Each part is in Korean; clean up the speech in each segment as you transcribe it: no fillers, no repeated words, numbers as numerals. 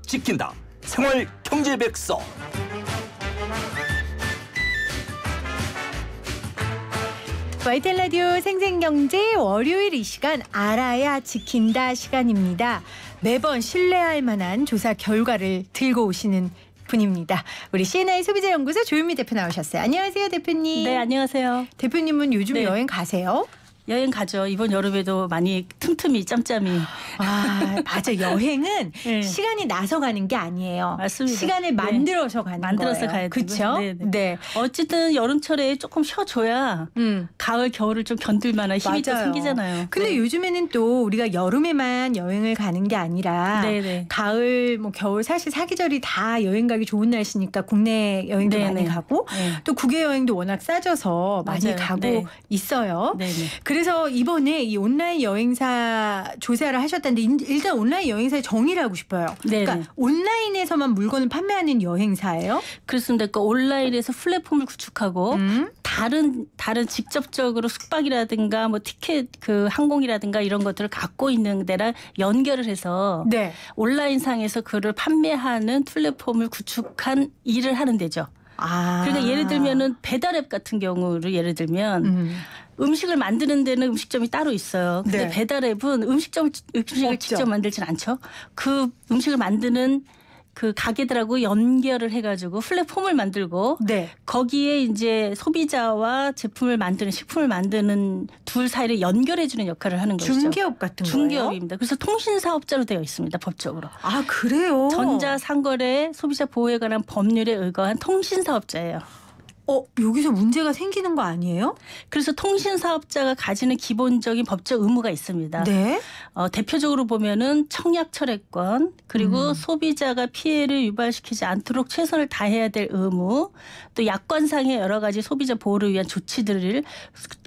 지킨다. 생활 경제 백서. YTN 라디오 생생경제 월요일 이 시간 알아야 지킨다 시간입니다. 매번 신뢰할 만한 조사 결과를 들고 오시는 분입니다. 우리 CNI 소비자연구소 조윤미 대표 나오셨어요. 안녕하세요, 대표님. 네, 안녕하세요. 대표님은 요즘 네. 여행 가세요? 여행 가죠. 이번 여름에도 많이 틈틈이 짬짬이. 아, 맞아. 여행은 네. 시간이 나서 가는 게 아니에요. 맞습니다. 시간을 네. 만들어서 가는 만들어서 거예요. 가야 되고. 그렇죠? 네, 네. 네. 어쨌든 여름철에 조금 쉬어줘야 가을, 겨울을 좀 견딜 만한 힘이 또 맞아요. 생기잖아요. 근데 네. 요즘에는 또 우리가 여름에만 여행을 가는 게 아니라 네네. 가을, 뭐 겨울 사실 사계절이 다 여행 가기 좋은 날씨니까 국내 여행도 네네. 많이 가고 네. 또 국외 여행도 워낙 싸져서 많이 맞아요. 가고 네. 있어요. 네네. 그래서 이번에 이 온라인 여행사 조사를 하셨다는데 일단 온라인 여행사의 정의를 하고 싶어요. 네네. 그러니까 온라인에서만 물건을 판매하는 여행사예요? 그렇습니다. 그러니까 온라인에서 플랫폼을 구축하고 다른 직접적으로 숙박이라든가 뭐 티켓 그 항공이라든가 이런 것들을 갖고 있는 데랑 연결을 해서 네. 온라인 상에서 그를 판매하는 플랫폼을 구축한 일을 하는 데죠. 아. 그러니까 예를 들면은 배달앱 같은 경우를 예를 들면 음식을 만드는 데는 음식점이 따로 있어요. 근데 네. 배달앱은 음식을 없죠. 직접 만들진 않죠. 그 음식을 만드는 그 가게들하고 연결을 해가지고 플랫폼을 만들고 네. 거기에 이제 소비자와 제품을 만드는 식품을 만드는 둘 사이를 연결해주는 역할을 하는 거죠. 중개업 같은 거예요? 중개업입니다. 그래서 통신사업자로 되어 있습니다. 법적으로. 아, 그래요? 전자상거래 소비자 보호에 관한 법률에 의거한 통신사업자예요. 여기서 문제가 생기는 거 아니에요? 그래서 통신사업자가 가지는 기본적인 법적 의무가 있습니다. 네. 대표적으로 보면은 청약철회권 그리고 소비자가 피해를 유발시키지 않도록 최선을 다해야 될 의무, 또 약관상의 여러 가지 소비자 보호를 위한 조치들을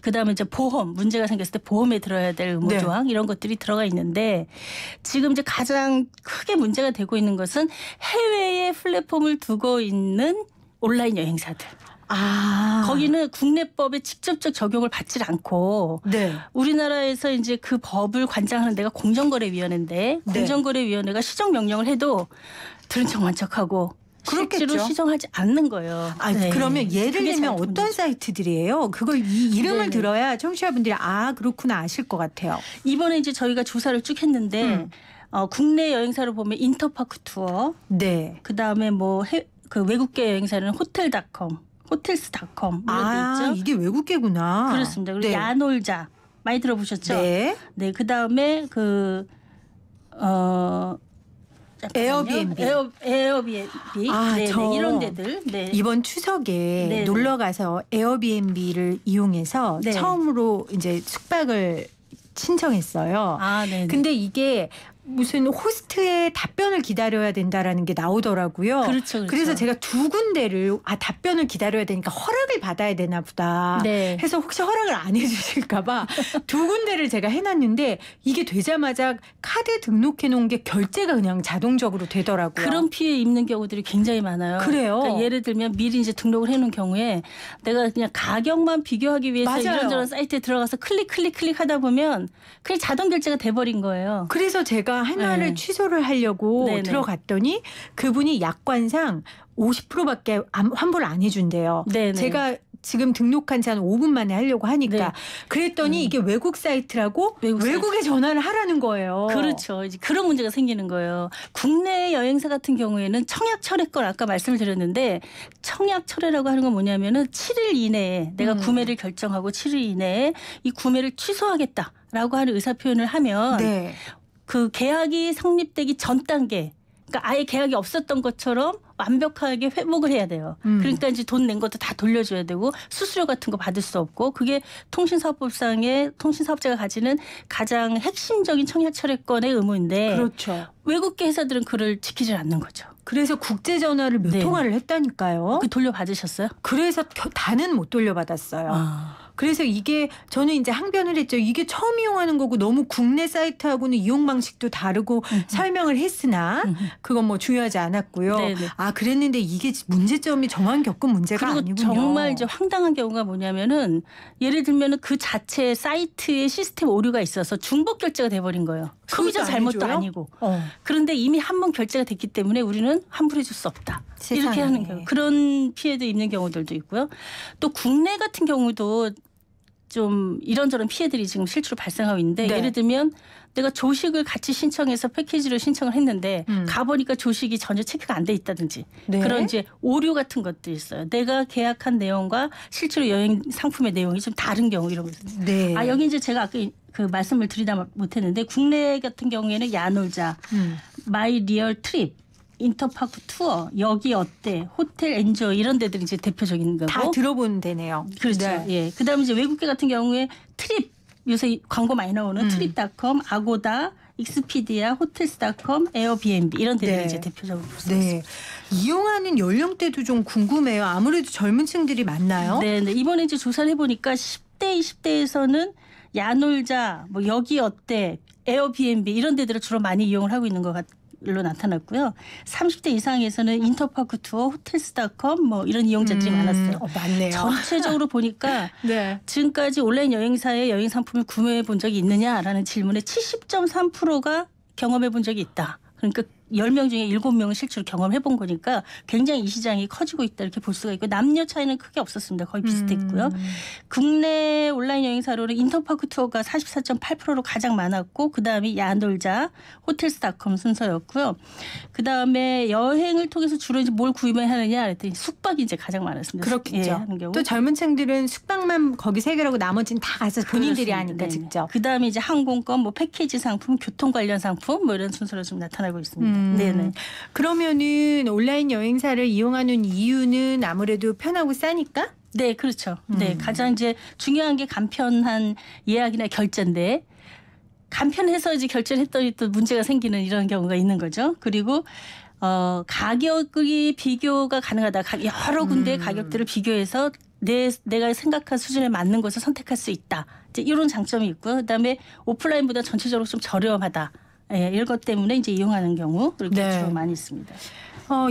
그다음에 이제 보험 문제가 생겼을 때 보험에 들어야 될 의무 네. 조항 이런 것들이 들어가 있는데 지금 이제 가장 크게 문제가 되고 있는 것은 해외에 플랫폼을 두고 있는 온라인 여행사들. 아. 거기는 국내법에 직접적 적용을 받지 않고 네. 우리나라에서 이제 그 법을 관장하는 데가 공정거래위원회인데 네. 공정거래위원회가 시정 명령을 해도 들은 척만 척하고 그렇겠죠. 실제로 시정하지 않는 거예요. 아, 네. 그러면 예를 그게 들면 잘못된 어떤 거죠. 사이트들이에요? 그걸 이 이름을 네네. 들어야 청취자분들이 아, 그렇구나 아실 것 같아요. 이번에 이제 저희가 조사를 쭉 했는데 국내 여행사로 보면 인터파크 투어, 네. 그다음에 뭐 그 외국계 여행사는 호텔닷컴, 호텔스닷컴 이런 데 있죠. 이게 외국계구나. 그렇습니다. 그리고 네. 야놀자 많이 들어보셨죠? 네. 네, 그다음에 에어비앤비. 에어비앤비. 아, 네, 저 네, 이런 데들. 네. 이번 추석에 네. 놀러 가서 에어비앤비를 이용해서 네. 처음으로 이제 숙박을 신청했어요. 아, 네. 근데 이게 무슨 호스트의 답변을 기다려야 된다라는 게 나오더라고요. 그렇죠, 그렇죠. 그래서 제가 두 군데를 답변을 기다려야 되니까 허락을 받아야 되나 보다 네. 해서 혹시 허락을 안 해주실까 봐 두 군데를 제가 해놨는데 이게 되자마자 카드 등록해 놓은 게 결제가 그냥 자동적으로 되더라고요. 그런 피해 입는 경우들이 굉장히 많아요. 그래요? 그러니까 예를 들면 미리 이제 등록을 해놓은 경우에 내가 그냥 가격만 비교하기 위해서 맞아요. 이런저런 사이트에 들어가서 클릭 하다 보면 그냥 자동 결제가 돼버린 거예요. 그래서 제가 할 말을 네. 취소를 하려고 네네. 들어갔더니 그분이 약관상 50%밖에 환불을 안 해준대요. 네네. 제가 지금 등록한 지 한 5분 만에 하려고 하니까 네. 그랬더니 이게 외국 사이트라고 외국 외국에 전화를 하라는 거예요. 그렇죠. 이제 그런 문제가 생기는 거예요. 국내 여행사 같은 경우에는 청약철회권 아까 말씀을 드렸는데 청약철회라고 하는 건 뭐냐면은 7일 이내에 내가 구매를 결정하고 7일 이내에 이 구매를 취소하겠다라고 하는 의사표현을 하면 네. 그 계약이 성립되기 전 단계 그러니까 아예 계약이 없었던 것처럼 완벽하게 회복을 해야 돼요. 그러니까 이제 돈 낸 것도 다 돌려줘야 되고 수수료 같은 거 받을 수 없고 그게 통신사업법상의 통신사업자가 가지는 가장 핵심적인 청약철회권의 의무인데 그렇죠. 외국계 회사들은 그를 지키지 않는 거죠. 그래서 국제 전화를 몇 네. 통화를 했다니까요. 그 돌려받으셨어요? 그래서 다는 못 돌려받았어요. 아. 그래서 이게 저는 이제 항변을 했죠. 이게 처음 이용하는 거고 너무 국내 사이트하고는 이용 방식도 다르고 설명을 했으나 그건 뭐 중요하지 않았고요. 네네. 아 그랬는데 이게 문제점이 저만 겪은 문제가 그리고 아니군요. 정말 이제 황당한 경우가 뭐냐면은 예를 들면은 그 자체 사이트에 시스템 오류가 있어서 중복 결제가 돼버린 거예요. 소비자 그것도 잘못도 아니죠요? 아니고. 그런데 이미 한 번 결제가 됐기 때문에 우리는 환불해줄 수 없다. 세상에. 이렇게 하는 경우. 그런 피해도 있는 경우들도 있고요. 또 국내 같은 경우도 좀 이런저런 피해들이 지금 실제로 발생하고 있는데 네. 예를 들면 내가 조식을 같이 신청해서 패키지로 신청을 했는데 가보니까 조식이 전혀 체크가 안 돼 있다든지 네. 그런 이제 오류 같은 것도 있어요. 내가 계약한 내용과 실제로 여행 상품의 내용이 좀 다른 경우 이런 거 있어요. 네. 아 여기 이제 제가 아까 그 말씀을 드리다 못했는데 국내 같은 경우에는 야놀자, 마이 리얼 트립, 인터파크 투어, 여기 어때, 호텔 엔조이 이런 데들이 이제 대표적인 거고. 다 들어본 데네요. 그렇죠. 네. 예. 그다음에 이제 외국계 같은 경우에 트립 요새 광고 많이 나오는 트립닷컴, 아고다, 익스피디아, 호텔스닷컴, 에어비앤비 이런 데들이 네. 이제 대표적으로 볼 수 있습니다. 네. 이용하는 연령대도 좀 궁금해요. 아무래도 젊은 층들이 많나요? 네, 네. 이번에 이제 조사를 해보니까 10대, 20대에서는 야놀자, 뭐 여기 어때, 에어비앤비 이런 데들을 주로 많이 이용을 하고 있는 것 같로 나타났고요. 30대 이상에서는 인터파크 투어, 호텔스닷컴 뭐 이런 이용자들이 많았어요. 맞네요. 전체적으로 보니까 네. 지금까지 온라인 여행사의 여행 상품을 구매해 본 적이 있느냐라는 질문에 70.3%가 경험해 본 적이 있다. 그러니까 10명 중에 7명은 실제로 경험해 본 거니까 굉장히 이 시장이 커지고 있다 이렇게 볼 수가 있고 남녀 차이는 크게 없었습니다. 거의 비슷했고요. 국내 온라인 여행사로는 인터파크 투어가 44.8%로 가장 많았고 그다음에 야놀자, 호텔스닷컴 순서였고요. 그다음에 여행을 통해서 주로 이제 뭘 구매해야 하느냐 그랬더니 숙박이 이제 가장 많았습니다. 그렇겠죠. 하는 경우. 또 젊은 층들은 숙박만 거기 해결하고 나머지는 다 가서 본인들이 그렇습니다. 하니까 네네. 직접. 그다음에 이제 항공권, 뭐 패키지 상품, 교통 관련 상품 뭐 이런 순서로 좀 나타나고 있습니다. 네네. 그러면은 온라인 여행사를 이용하는 이유는 아무래도 편하고 싸니까? 네, 그렇죠. 네, 가장 이제 중요한 게 간편한 예약이나 결제인데 간편해서 이제 결제를 했더니 또 문제가 생기는 이런 경우가 있는 거죠. 그리고 가격이 비교가 가능하다. 여러 군데의 가격들을 비교해서 내가 생각한 수준에 맞는 것을 선택할 수 있다. 이제 이런 장점이 있고요. 그다음에 오프라인보다 전체적으로 좀 저렴하다. 예, 이런 것 때문에 이제 이용하는 경우 그렇게 네. 주로 많이 있습니다.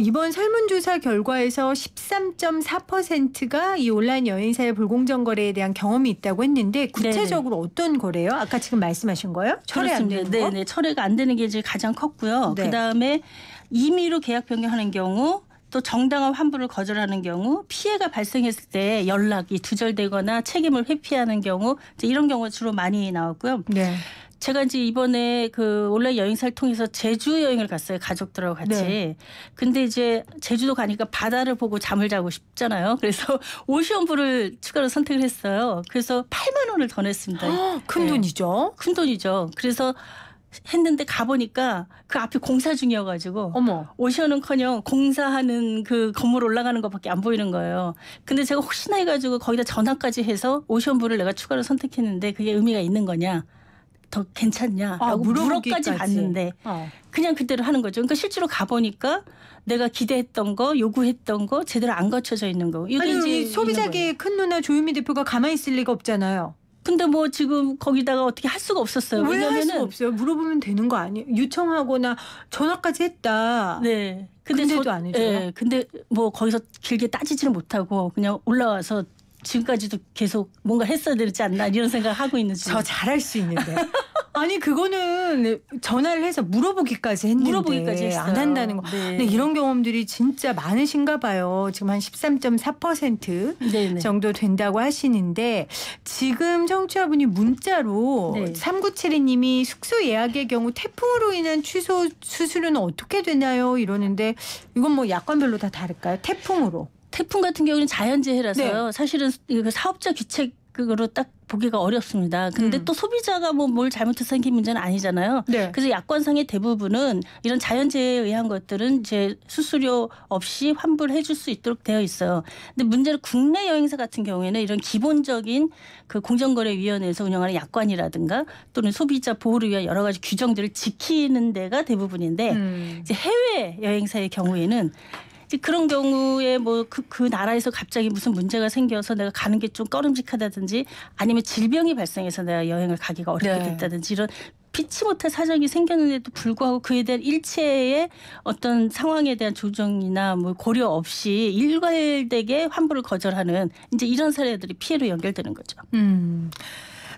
이번 설문조사 결과에서 13.4%가 이 온라인 여행사의 불공정 거래에 대한 경험이 있다고 했는데 구체적으로 어떤 거래요? 아까 지금 말씀하신 거요? 철회 안 되는 거? 네, 철회가 안 되는 게 이제 가장 컸고요. 네. 그다음에 임의로 계약 변경하는 경우 또 정당한 환불을 거절하는 경우 피해가 발생했을 때 연락이 두절되거나 책임을 회피하는 경우 이제 이런 경우가 주로 많이 나왔고요. 네. 제가 이제 이번에 그 온라인 여행사를 통해서 제주 여행을 갔어요. 가족들하고 같이. 네. 근데 이제 제주도 가니까 바다를 보고 잠을 자고 싶잖아요. 그래서 오션뷰를 추가로 선택을 했어요. 그래서 8만 원을 더 냈습니다. 큰 네. 돈이죠. 큰 돈이죠. 그래서 했는데 가보니까 그 앞에 공사 중이어가지고 어머. 오션은커녕 공사하는 그 건물 올라가는 것밖에 안 보이는 거예요. 근데 제가 혹시나 해가지고 거기다 전화까지 해서 오션뷰를 내가 추가로 선택했는데 그게 의미가 있는 거냐. 더 괜찮냐라고 물어까지 봤는데 그냥 그대로 하는 거죠. 그러니까 실제로 가보니까 내가 기대했던 거 요구했던 거 제대로 안 거쳐져 있는 거. 이게 아니 이제 우리 소비자계의 큰 누나 조유미 대표가 가만히 있을 리가 없잖아요. 근데 뭐 지금 거기다가 어떻게 할 수가 없었어요. 왜 할 수가 왜냐면은 없어요? 물어보면 되는 거 아니에요? 요청하거나 전화까지 했다. 네. 근데도 안 해줘요? 네. 근데 뭐 거기서 길게 따지지는 못하고 그냥 올라와서 지금까지도 계속 뭔가 했어야 되지 않나 이런 생각을 하고 있는 중. 저 잘할 수 있는데. 아니 그거는 전화를 해서 물어보기까지 했는데 물어보기까지 했어요. 안 한다는 거. 네. 근데 이런 경험들이 진짜 많으신가 봐요. 지금 한 13.4% 네네. 정도 된다고 하시는데 지금 청취자분이 문자로 네. 3972님이 숙소 예약의 경우 태풍으로 인한 취소 수수료는 어떻게 되나요? 이러는데 이건 뭐 약관별로 다 다를까요? 태풍으로. 태풍 같은 경우는 자연재해라서요. 사실은 이거 사업자 규칙으로 딱 보기가 어렵습니다. 근데 또 소비자가 뭐 뭘 잘못해서 생긴 문제는 아니잖아요. 네. 그래서 약관상의 대부분은 이런 자연재해에 의한 것들은 이제 수수료 없이 환불해 줄 수 있도록 되어 있어요. 근데 문제는 국내 여행사 같은 경우에는 이런 기본적인 그 공정거래위원회에서 운영하는 약관이라든가 또는 소비자 보호를 위한 여러 가지 규정들을 지키는 데가 대부분인데 이제 해외 여행사의 경우에는 이제 그런 경우에 뭐 그 나라에서 갑자기 무슨 문제가 생겨서 내가 가는 게 좀 꺼림직하다든지 아니면 질병이 발생해서 내가 여행을 가기가 어렵게 네. 됐다든지 이런 피치 못할 사정이 생겼는데도 불구하고 그에 대한 일체의 어떤 상황에 대한 조정이나 뭐 고려 없이 일괄되게 환불을 거절하는 이제 이런 사례들이 피해로 연결되는 거죠.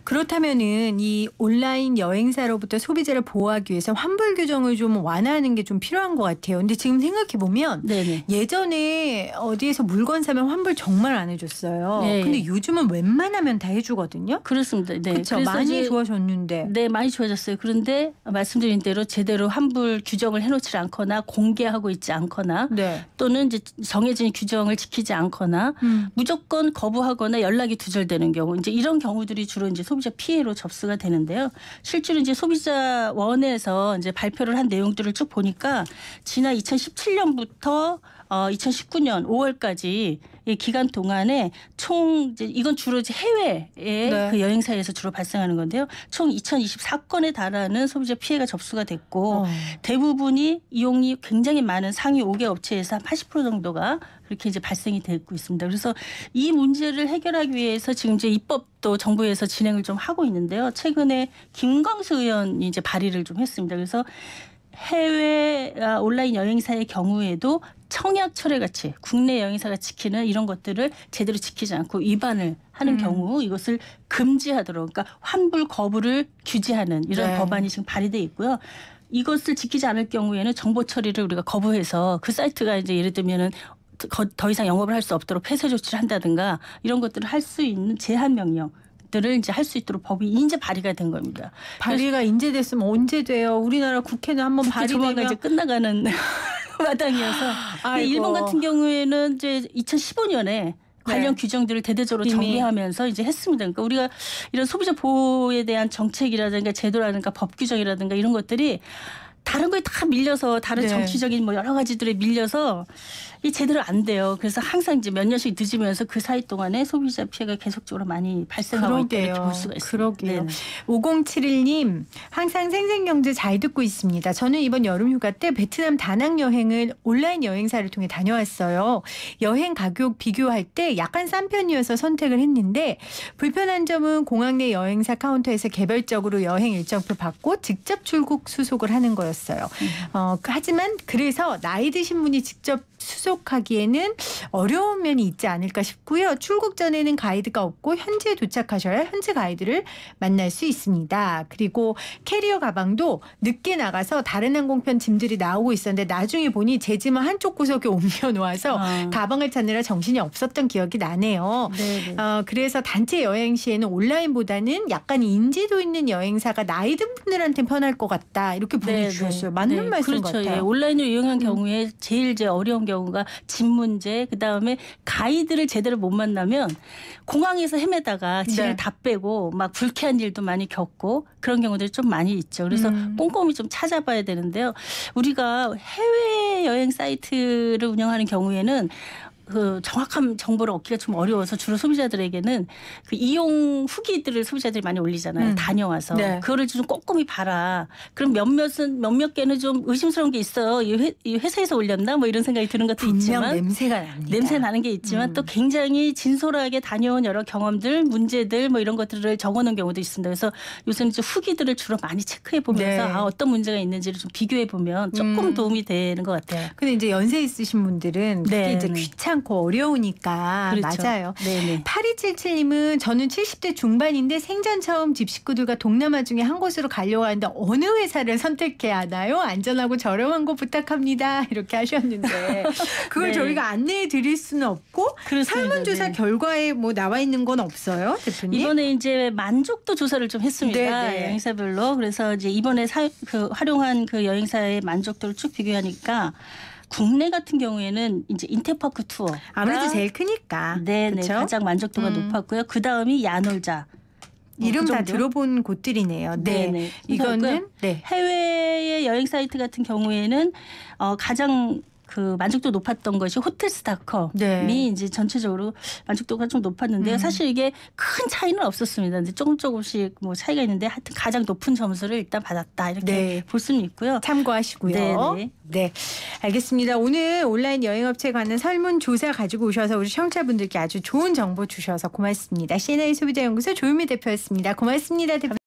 그렇다면은 이 온라인 여행사로부터 소비자를 보호하기 위해서 환불 규정을 좀 완화하는 게 좀 필요한 것 같아요. 근데 지금 생각해 보면 네네. 예전에 어디에서 물건 사면 환불 정말 안 해줬어요. 네. 근데 요즘은 웬만하면 다 해주거든요. 그렇습니다. 네. 그렇죠. 그래서 많이 이제 좋아졌는데. 네, 많이 좋아졌어요. 그런데 말씀드린 대로 제대로 환불 규정을 해놓지 않거나 공개하고 있지 않거나 네. 또는 이제 정해진 규정을 지키지 않거나 무조건 거부하거나 연락이 두절되는 경우 이제 이런 경우들이 주로 이제 소비자 피해로 접수가 되는데요. 실제로 이제 소비자원에서 이제 발표를 한 내용들을 쭉 보니까 지난 2017년부터 2019년 5월까지 이 기간 동안에 총 이제 이건 주로 이제 해외의 네. 그 여행사에서 주로 발생하는 건데요. 총 2024건에 달하는 소비자 피해가 접수가 됐고 대부분이 이용이 굉장히 많은 상위 5개 업체에서 한 80% 정도가 그렇게 이제 발생이 되고 있습니다. 그래서 이 문제를 해결하기 위해서 지금 이제 입법도 정부에서 진행을 좀 하고 있는데요. 최근에 김광수 의원이 이제 발의를 좀 했습니다. 그래서 해외 온라인 여행사의 경우에도 청약 철회 같이 국내 여행사가 지키는 이런 것들을 제대로 지키지 않고 위반을 하는 경우 이것을 금지하도록 그러니까 환불 거부를 규제하는 이런 네. 법안이 지금 발의돼 있고요. 이것을 지키지 않을 경우에는 정보 처리를 우리가 거부해서 그 사이트가 이제 예를 들면은 더 이상 영업을 할 수 없도록 폐쇄 조치를 한다든가 이런 것들을 할 수 있는 제한 명령. 들을 이제 할 수 있도록 법이 이제 발의가 된 겁니다. 발의가 인제됐으면 언제 돼요? 우리나라 국회는 한번 조만간 발의되면 이제 끝나가는 마당이어서. 근데 일본 같은 경우에는 이제 2015년에 관련 규정들을 대대적으로 이미. 정비하면서 이제 했습니다. 그러니까 우리가 이런 소비자 보호에 대한 정책이라든가 제도라든가 법 규정이라든가 이런 것들이 다른 거에 다 밀려서 다른 네. 정치적인 뭐 여러 가지들에 밀려서 이 제대로 안 돼요. 그래서 항상 이제 몇 년씩 늦으면서 그 사이 동안에 소비자 피해가 계속적으로 많이 발생하고 있다 이렇게 볼 수가 있습니다. 그러게요. 네네. 5071님 항상 생생경제 잘 듣고 있습니다. 저는 이번 여름휴가 때 베트남 다낭 여행을 온라인 여행사를 통해 다녀왔어요. 여행 가격 비교할 때 약간 싼 편이어서 선택을 했는데 불편한 점은 공항 내 여행사 카운터에서 개별적으로 여행 일정표 받고 직접 출국 수속을 하는 거였어요. 하지만 그래서 나이 드신 분이 직접 수속하기에는 어려운 면이 있지 않을까 싶고요. 출국 전에는 가이드가 없고 현지에 도착하셔야 현지 가이드를 만날 수 있습니다. 그리고 캐리어 가방도 늦게 나가서 다른 항공편 짐들이 나오고 있었는데 나중에 보니 제 짐은 한쪽 구석에 옮겨놓아서 가방을 찾느라 정신이 없었던 기억이 나네요. 네네. 그래서 단체 여행 시에는 온라인보다는 약간 인지도 있는 여행사가 나이 든 분들한테는 편할 것 같다. 이렇게 보내주셨어요. 맞는 말씀 그렇죠. 같아요. 예. 온라인으로 이용한 경우에 제일 이제 어려운 경우가 짐 문제, 그다음에 가이드를 제대로 못 만나면 공항에서 헤매다가 짐을 네. 다 빼고 막 불쾌한 일도 많이 겪고 그런 경우들이 좀 많이 있죠. 그래서 꼼꼼히 좀 찾아봐야 되는데요. 우리가 해외 여행 사이트를 운영하는 경우에는 그 정확한 정보를 얻기가 좀 어려워서 주로 소비자들에게는 그 이용 후기들을 소비자들이 많이 올리잖아요. 다녀와서. 네. 그거를 좀 꼼꼼히 봐라. 그럼 몇몇 개는 좀 의심스러운 게 있어요. 이 회사에서 올렸나? 뭐 이런 생각이 드는 것도 분명 있지만 냄새가 납니다. 냄새 나는 게 있지만 또 굉장히 진솔하게 다녀온 여러 경험들, 문제들 뭐 이런 것들을 적어놓은 경우도 있습니다. 그래서 요새는 좀 후기들을 주로 많이 체크해 보면서 네. 어떤 문제가 있는지를 좀 비교해 보면 조금 도움이 되는 것 같아요. 근데 이제 연세 있으신 분들은 그게 네, 이제 네. 귀찮고 어려우니까 그렇죠. 맞아요. 네네. 8277님은 저는 70대 중반인데 생전 처음 집 식구들과 동남아 중에 한 곳으로 가려고 하는데 어느 회사를 선택해야 하나요? 안전하고 저렴한 곳 부탁합니다. 이렇게 하셨는데 그걸 네. 저희가 안내해 드릴 수는 없고 그렇습니다. 설문조사 네. 결과에 뭐 나와 있는 건 없어요, 대표님? 이번에 이제 만족도 조사를 좀 했습니다. 네, 네. 여행사별로. 그래서 이제 이번에 활용한 그 여행사의 만족도를 쭉 비교하니까 국내 같은 경우에는 이제 인테파크 투어 아무래도 제일 크니까. 네네 그렇죠? 가장 만족도가 높았고요. 그 다음이 야놀자. 이름 그 다 정도? 들어본 곳들이네요. 네. 네네. 이거는 네. 해외의 여행 사이트 같은 경우에는 가장 그 만족도 높았던 것이 호텔스닷컴이 네. 이제 전체적으로 만족도가 좀 높았는데요. 사실 이게 큰 차이는 없었습니다. 근데 조금씩 뭐 차이가 있는데 하여튼 가장 높은 점수를 일단 받았다 이렇게 네. 볼 수는 있고요. 참고하시고요. 네네. 네, 알겠습니다. 오늘 온라인 여행업체에 관한 설문조사 가지고 오셔서 우리 청취자분들께 아주 좋은 정보 주셔서 고맙습니다. CNA 소비자연구소 조유미 대표였습니다. 고맙습니다. 대표.